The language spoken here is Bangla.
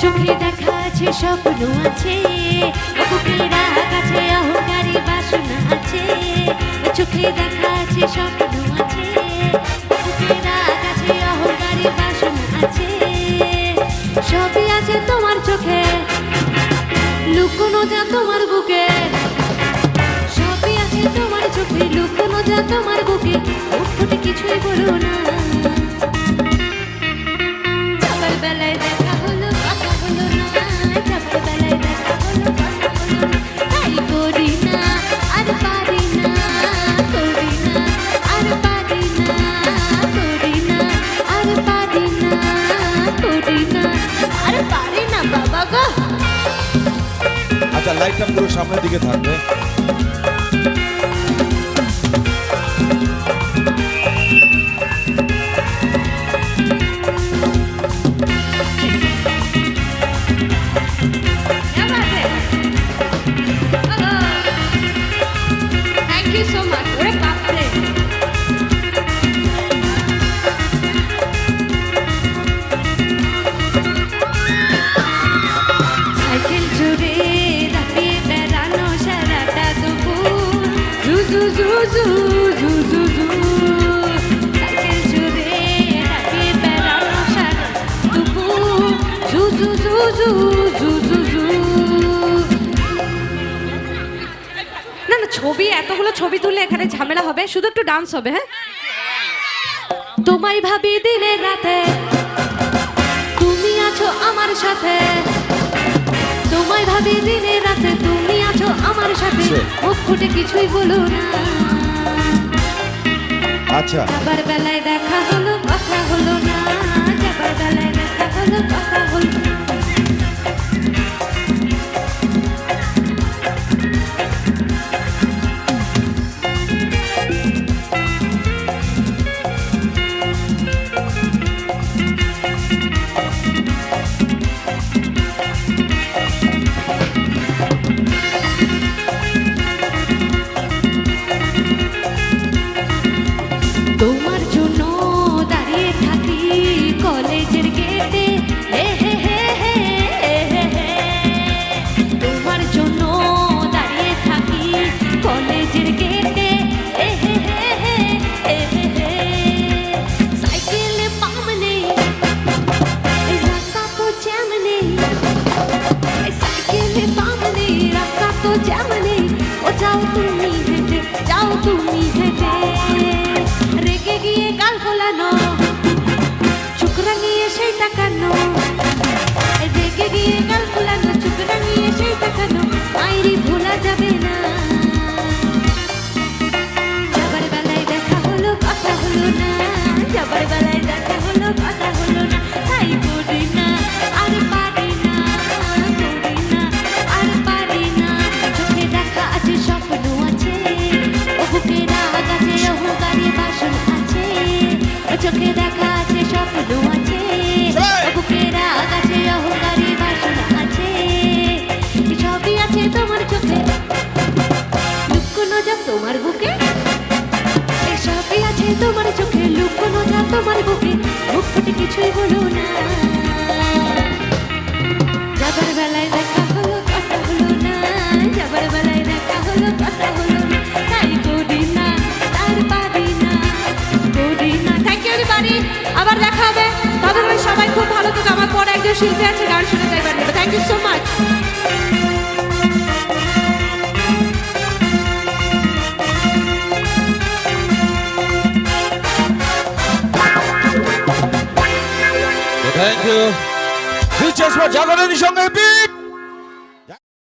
চোখে দেখা আছে স্বপ্ন আছে, বুকের কাছে অহংকারী বাসনা আছে। চোখে দেখা আছে স্বপ্ন আছে, বুকের কাছে অহংকারী বাসনা আছে। সবই আছে তোমার চোখে, লুকোনো যা তোমার বুকে। সবই আছে তোমার চোখে, লুকোনো যা তোমার বুকে। মুখ ফুটে কিছুই বলো না। সবার বেলায় দেখা হলো, কথা হলো না। সবার বেলায় দেখা হলো, কথা হলো না। তাই করি না, আর পারি না, করি না, আর পারি না, করি না, আর পারি না, করি না, আর পারি না বাবা গো। আচ্ছা, লাইটটা পুরো সামনের দিকে থাকবে। Thank you so much. ওরে বাপ রে। সাইকেল জুড়ে দাপিয়ে বেড়ানো সারাটা দুপুর। জু জু জু জু জু জু জু। সাইকেল জুড়ে দাপিয়ে বেড়ানো সারা দুপুর। জু জু জু জু জু জু জু। না না, ছবি এতগুলো ছবি তুললে এখানে ঝামেলা হবে, শুধু একটু ডান্স হবে। হ্যাঁ, তোমায় ভাবি দিনের রাতে, তুমি আছো আমার সাথে। তোমায় ভাবি দিনের রাতে, তুমি আছো আমার সাথে। মুখ ফুটে কিছুই বলো না। আচ্ছা, যাবার বেলায় দেখা হলো, কথা হলো না। যাবার বেলায় দেখা হলো, কথা হলো না। তোমার জন্য দাঁড়িয়ে থাকি কলেজের গেটে। হে হে হে হে হে হে। তোমার জন্য দাঁড়িয়ে থাকি কলেজের গেটে। হে হে হে হে হে হে হে। সাইকেলে পাম নেই, এই রাস্তা তো জ্যাম নেই। এই সাইকেলে পাম নেই, রাস্তা তো জ্যাম নেই। ও যাও তুমি হেঁটে, যাও তুমি হেঁটে। রেগে গিয়ে গাল ফোলানো, চোখ রাঙিয়ে সেই তাকানো। রেগে গিয়ে গাল ফোলানো, চোখ রাঙিয়ে সেই তাকানো। আইরি ভোলা যাবে না। যাবার বেলায় দেখা হলো, কথা হলো না। যাবার বেলায় দেখা হলো, কথা হলো না। তাই করি না, আর পারি না, করি না, আর পারি না। চোখে দেখা আছে স্বপ্ন আছে, ও বুকের কাছে অহংকারী বাসন আছে। ও চোখে দেখা আছে স্বপ্ন আছে, ও বুকের কাছে অহংকারী বাসন আছে। সবই আছে তোমার চোখে, লুকোনো যা তোমার বুকে। সবই আছে তোমার চোখে, লুকোনো যা তোমার বুকে। মুখ ফুটে কিছুই বলো না। যাবার বেলায় দেখা হলো, কথা হলো না। যাবার বেলায় দেখা হলো, কথা হলো না। তাই করি না, আর পারি না, করি না। Thank you everybody. আবার দেখা হবে। ততক্ষণ সবাই খুব ভালো থেকো। আমার পরে একজন শিল্পী আছে, গান শুনে যাইবার নেবে। Thank you so much. Thank you. Jagarani সঙ্গে বিট।